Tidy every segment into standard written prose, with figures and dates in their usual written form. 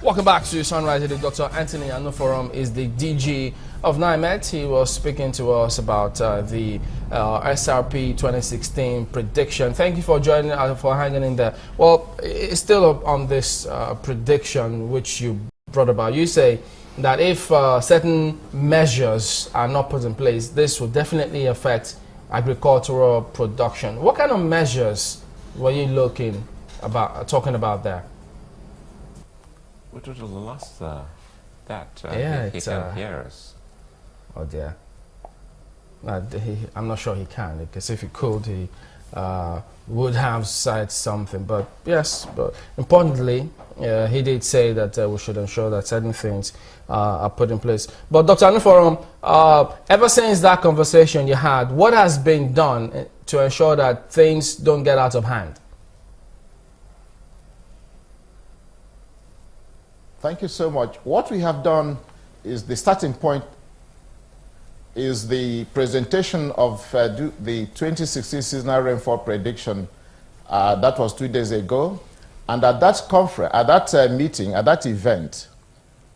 Welcome back to Sunrise. Dr. Anthony Anuforom is the DG of NIMET. He was speaking to us about the SRP 2016 prediction. Thank you for joining us, for hanging in there. Well, it's still on this prediction which you brought about. You say that if certain measures are not put in place, this will definitely affect agricultural production. What kind of measures were you talking about there? Which was the last yeah, he can hear us. Oh dear. I'm not sure he can, because if he could, he would have said something. But yes, but importantly, he did say that we should ensure that certain things are put in place. But Dr. Anuforom, ever since that conversation you had, what has been done to ensure that things don't get out of hand? Thank you so much. What we have done is the starting point is the presentation of the 2016 seasonal rainfall prediction. That was 2 days ago. And at that conference, at that meeting, at that event,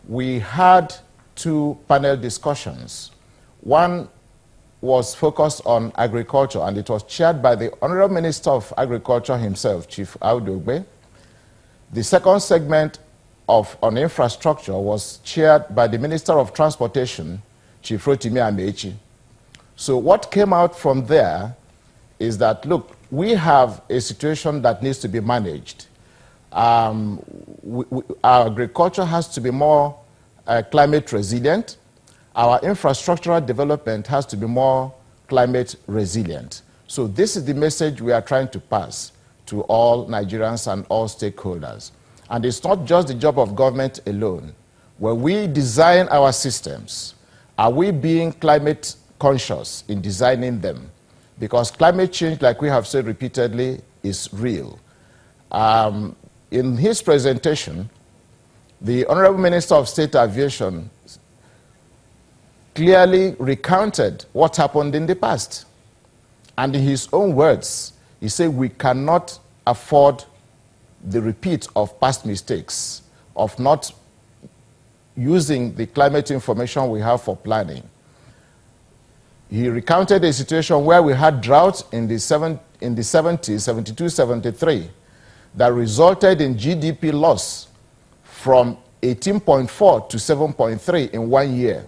we had two panel discussions. One was focused on agriculture, and it was chaired by the Honorable Minister of Agriculture himself, Chief Audogbe. The second segment on infrastructure was chaired by the Minister of Transportation, Chief Rotimi Amechi. So what came out from there is that, look, we have a situation that needs to be managed. Our agriculture has to be more climate resilient. Our infrastructural development has to be more climate resilient. So this is the message we are trying to pass to all Nigerians and all stakeholders. And it's not just the job of government alone. When we design our systems, are we being climate conscious in designing them? Because climate change, like we have said repeatedly, is real. In his presentation, the Honorable Minister of State Aviation clearly recounted what happened in the past. And in his own words, he said we cannot afford the repeat of past mistakes, of not using the climate information we have for planning. He recounted a situation where we had drought in the 70s, 72, 73, that resulted in GDP loss from 18.4 to 7.3 in 1 year.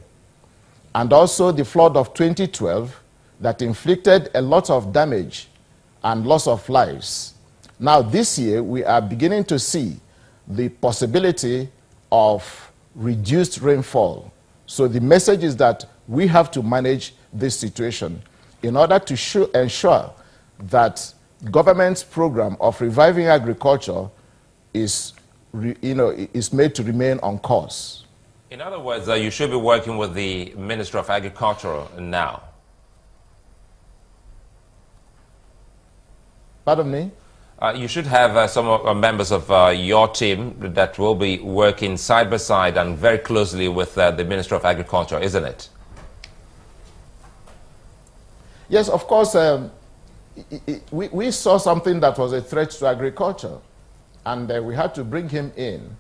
And also the flood of 2012 that inflicted a lot of damage and loss of lives. Now, this year, we are beginning to see the possibility of reduced rainfall. So the message is that we have to manage this situation in order to ensure that government's program of reviving agriculture is made to remain on course. In other words, you should be working with the Minister of Agriculture now. Pardon me? You should have some members of your team that will be working side by side and very closely with the Minister of Agriculture, isn't it? Yes, of course. We saw something that was a threat to agriculture, and we had to bring him in.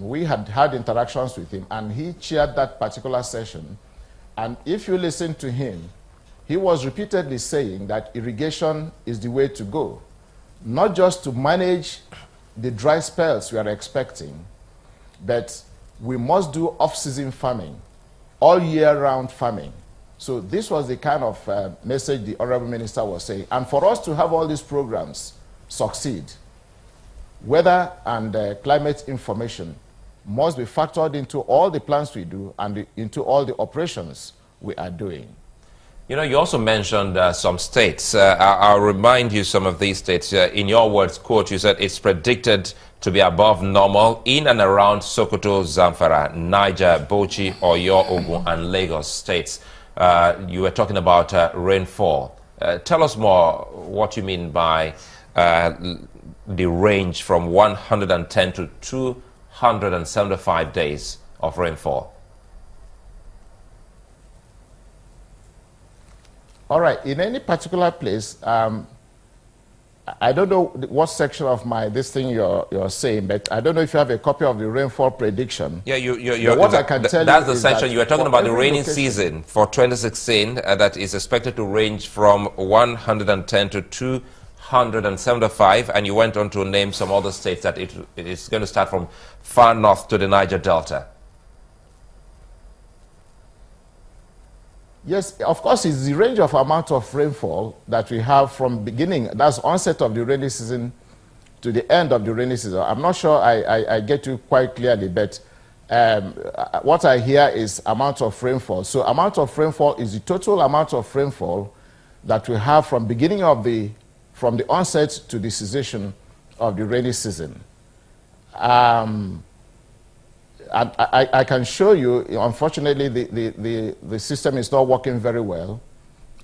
We had had interactions with him, and he chaired that particular session. And if you listen to him, he was repeatedly saying that irrigation is the way to go. Not just to manage the dry spells we are expecting, but we must do off-season farming, all year-round farming. So this was the kind of message the Honorable Minister was saying. And for us to have all these programs succeed, weather and climate information must be factored into all the plans we do and into all the operations we are doing. You know, you also mentioned some states. I'll remind you some of these states. In your words, quote, you said it's predicted to be above normal in and around Sokoto, Zamfara, Niger, Bauchi, Oyo, Ogun, and Lagos states. You were talking about rainfall. Tell us more what you mean by the range from 110 to 275 days of rainfall. All right, in any particular place, I don't know what section of this thing you're saying, but I don't know if you have a copy of the rainfall prediction. Yeah, what I can tell that's you the section that you were talking about, the rainy location, season for 2016 that is expected to range from 110 to 275, and you went on to name some other states that it is going to start from far north to the Niger Delta. Yes, of course, it's the range of amount of rainfall that we have from beginning, that's onset of the rainy season to the end of the rainy season. I'm not sure I get you quite clearly, but what I hear is amount of rainfall. So amount of rainfall is the total amount of rainfall that we have from beginning of from the onset to the cessation of the rainy season. I can show you, unfortunately, the system is not working very well.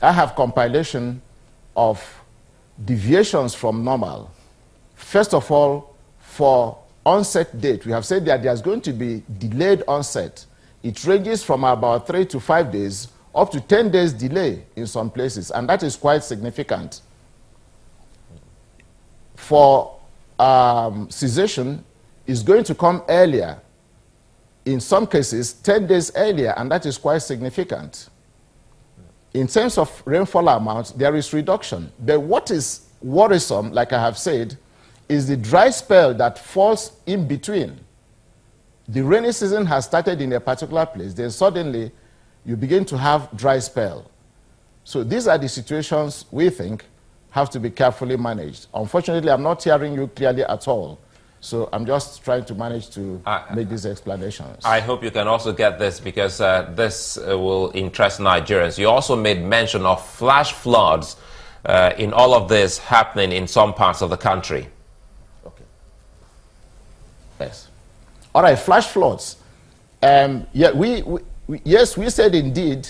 I have compilation of deviations from normal. First of all, for onset date, we have said that there's going to be delayed onset. It ranges from about 3 to 5 days up to 10 days delay in some places, and that is quite significant. For cessation, is going to come earlier. In some cases, 10 days earlier, and that is quite significant. In terms of rainfall amount, there is reduction. But what is worrisome, like I have said, is the dry spell that falls in between. The rainy season has started in a particular place, then suddenly you begin to have dry spell. So these are the situations we think have to be carefully managed. Unfortunately, I'm not hearing you clearly at all. So I'm just trying to manage to make these explanations. I hope you can also get this, because this will interest Nigerians. You also made mention of flash floods in all of this happening in some parts of the country. Okay. Yes. All right, flash floods. Yeah, yes, we said indeed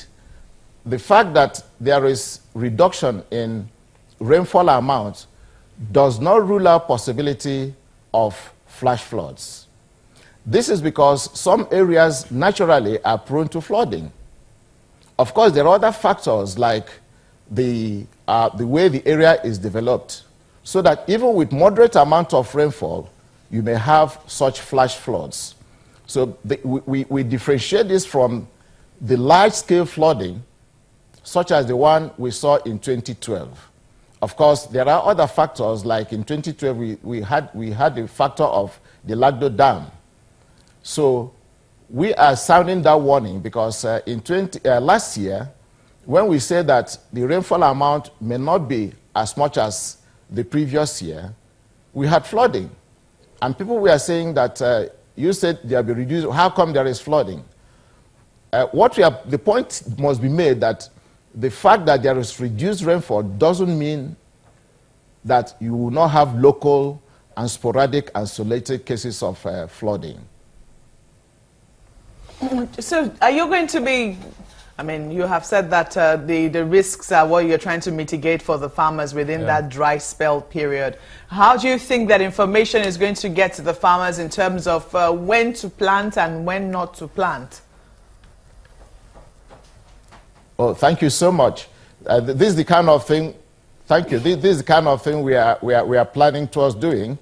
the fact that there is reduction in rainfall amount does not rule out possibility of flash floods. This is because some areas naturally are prone to flooding. Of course, there are other factors like the way the area is developed, so that even with moderate amount of rainfall, you may have such flash floods. So we differentiate this from the large-scale flooding, such as the one we saw in 2012. Of course, there are other factors, like in 2012, we had the factor of the Lagdo Dam. So we are sounding that warning, because last year, when we said that the rainfall amount may not be as much as the previous year, we had flooding. And people were saying that you said there will be reduced. How come there is flooding? The point must be made that the fact that there is reduced rainfall doesn't mean that you will not have local and sporadic isolated cases of flooding. So are you going to be, I mean, you have said that the risks are what you're trying to mitigate for the farmers within that dry spell period. How do you think that information is going to get to the farmers in terms of when to plant and when not to plant? Oh, thank you so much. This is the kind of thing. Thank you. This is the kind of thing we are planning towards doing.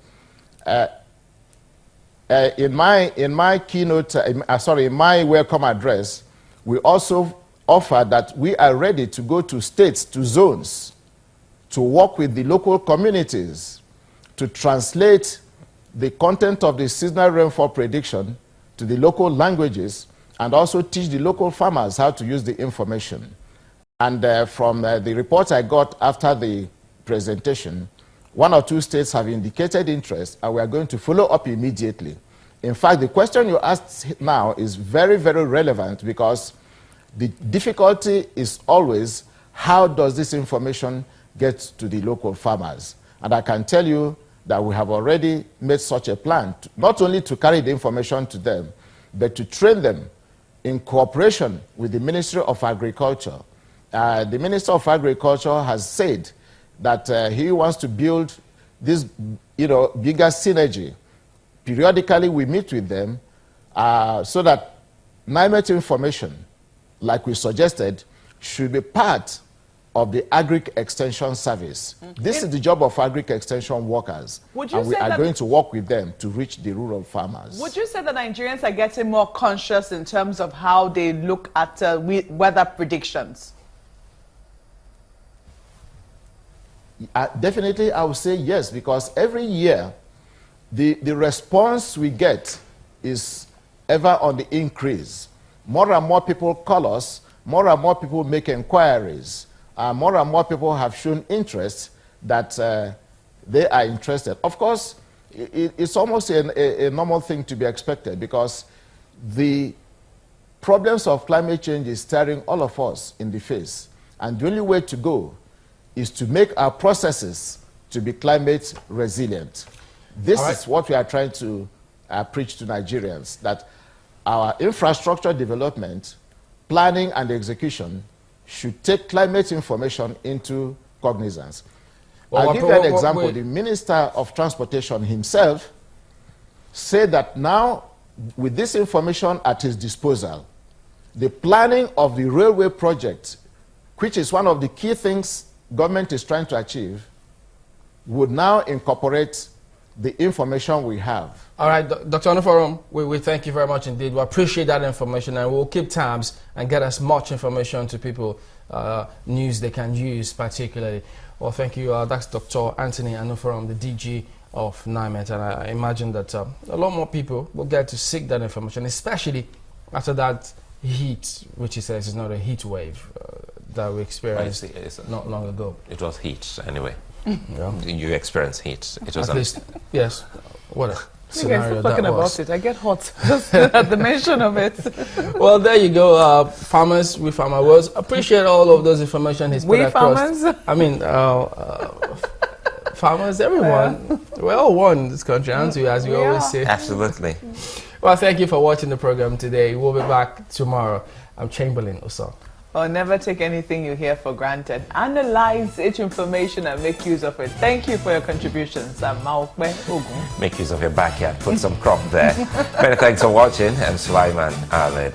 In my keynote, in my welcome address, we also offer that we are ready to go to states, to zones, to work with the local communities, to translate the content of the seasonal rainfall prediction to the local languages, and also teach the local farmers how to use the information. And from the reports I got after the presentation, 1 or 2 states have indicated interest, and we are going to follow up immediately. In fact, the question you asked now is very, very relevant, because the difficulty is always, how does this information get to the local farmers? And I can tell you that we have already made such a plan, not only to carry the information to them, but to train them in cooperation with the Ministry of Agriculture. The Minister of Agriculture has said that he wants to build this, bigger synergy. Periodically, we meet with them so that NIMET information, like we suggested, should be part of the Agri-Extension Service. This is the job of Agri-Extension workers. And we are going to work with them to reach the rural farmers. Would you say that Nigerians are getting more conscious in terms of how they look at weather predictions? Definitely, I would say yes, because every year, the response we get is ever on the increase. More and more people call us, more and more people make inquiries, more and more people have shown interest that they are interested. Of course, it's almost a normal thing to be expected, because the problems of climate change is staring all of us in the face. And the only way to go is to make our processes to be climate resilient. This is what we are trying to preach to Nigerians, that our infrastructure development, planning and execution should take climate information into cognizance. I'll give you an example. The Minister of Transportation himself said that now, with this information at his disposal, the planning of the railway project, which is one of the key things government is trying to achieve, would now incorporate the information we have. All right, Dr. Anuforom, we thank you very much indeed. We appreciate that information, and we'll keep tabs and get as much information to people, news they can use particularly. Well, thank you. That's Dr. Anthony Anuforom, the DG of NIMET, and I imagine that a lot more people will get to seek that information, especially after that heat, which he says is not a heat wave that we experienced not long ago. It was heat, anyway. Yeah. You experienced heat. It was at least, yes. What a scenario talking that was. about it. I get hot just at the mention of it. Well, there you go, farmers. We farmer words appreciate all of those information he's put across. Farmers? I mean, farmers, everyone. Yeah. We're all one in this country, aren't we? As we always say. Absolutely. Well, thank you for watching the program today. We'll be back tomorrow. I'm Chamberlain Oso. Well, never take anything you hear for granted. Analyze each information and make use of it. Thank you for your contributions. Make use of your backyard. Put some crop there. Many thanks for watching. I'm Sulaiman Ahmed.